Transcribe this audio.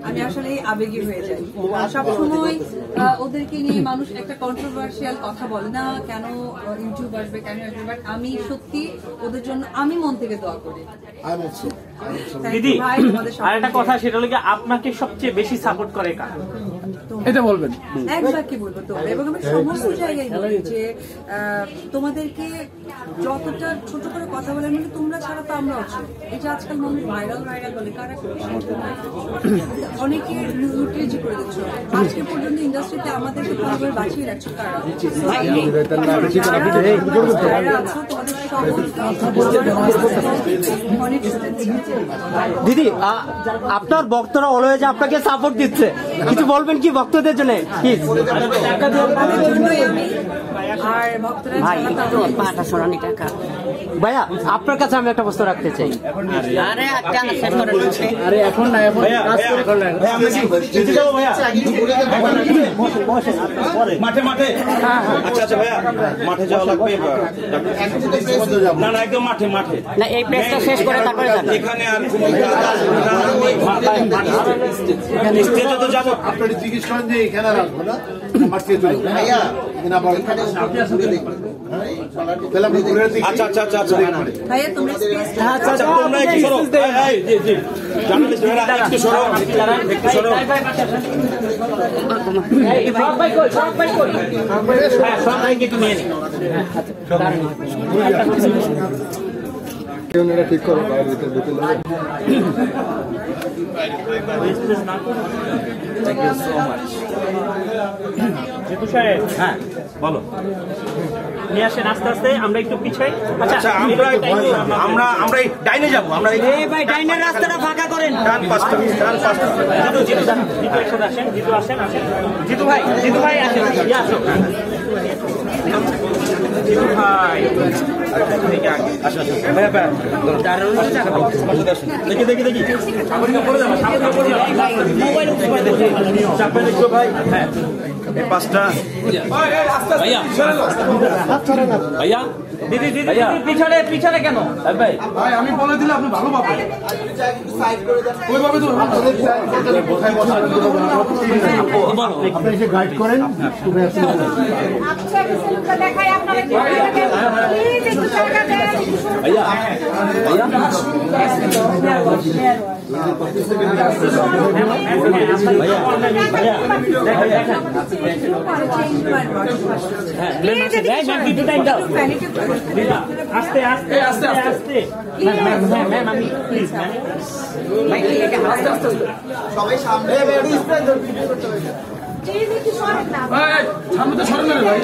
আমি আসলে আবেগী হয়ে যাই সবসময়। ওদেরকে নিয়ে মানুষ একটা কন্ট্রোভার্সিয়াল কথা বলে না, কেন ইউটিউব আসবে, কেন আসবে, বাট আমি সত্যি ওদের জন্য আমি মন থেকে দোয়া করি। দিদি আরেকটা কথা, সেটা হলো আপনাকে সবচেয়ে বেশি সাপোর্ট করে কারা, এটা বলবেন? একবার কি বলবো তো, এবং আমি সমস্ত জায়গায় বলি যে তোমাদেরকে যতটা ছোট করে কথা বলে, মানে তোমরা ছাড়া তো আমরা আছি। এই যে আজকাল মানুষ ভাইরাল বলে, কারা অনেকে লুটিয়ে করে দিচ্ছ। আজকে পর্যন্ত ইন্ডাস্ট্রিতে আমাদেরকে ভালোভাবে বাঁচিয়ে রাখছো কারা? দিদি, আপনার ভক্তরা অলওয়েজ আপনাকে সাপোর্ট দিচ্ছে, কিছু বলবেন কি ভক্তদের জন্য? ভাইয়া, আপনার কাছে আমি একটা প্রশ্ন রাখতে চাই। এখন না, এখন মাঠে মাঠে আচ্ছা আচ্ছা ভাইয়া, মাঠে যাওয়া লাগবে না? না, একদম মাঠে মাঠে না, এই পেজটা শেষ করে তারপরে এখানে আর স্টেজে তো যাবো। আপনারা জিজ্ঞেস করেন যে এখানে রাখবো না, মাঠে চলে ভাইয়া। আচ্ছা আচ্ছা আচ্ছা আচ্ছা ভাইয়া তোমরা আচ্ছা, তোমরা একটু সরো, জি জি জার্নালিস্ট ভাইরা একটু সরো, একটু সরো। ঠিক করো। হ্যাঁ বলো, নিয়ে আসেন আস্তে আস্তে, আমরা একটু পিছাই। আচ্ছা আমরা এই ডাইনে যাবো, আমরা এই ভাই ডাইনের রাস্তাটা ফাঁকা করেন, ডান পাশটা, ডান পাশটা। জিতু একসাথে আসেন, জিতু আসেন, আসেন জিতু ভাই আসেন, আসো জিতু ভাই। দেখি দেখি দেখি ভাই, হ্যাঁ এই পাঁচটা ভাইয়া। দিদি দিদি পিছনে পিছনে কেন ভাই? ভাই আমি বলে দিলে আপনি ভালো পাবেন। ওইভাবে তো আপনি এসে গাইড করেন। আস্তে আস্তে আস্তে আস্তে সবাই সামনে সামনে তো সরেন না ভাই।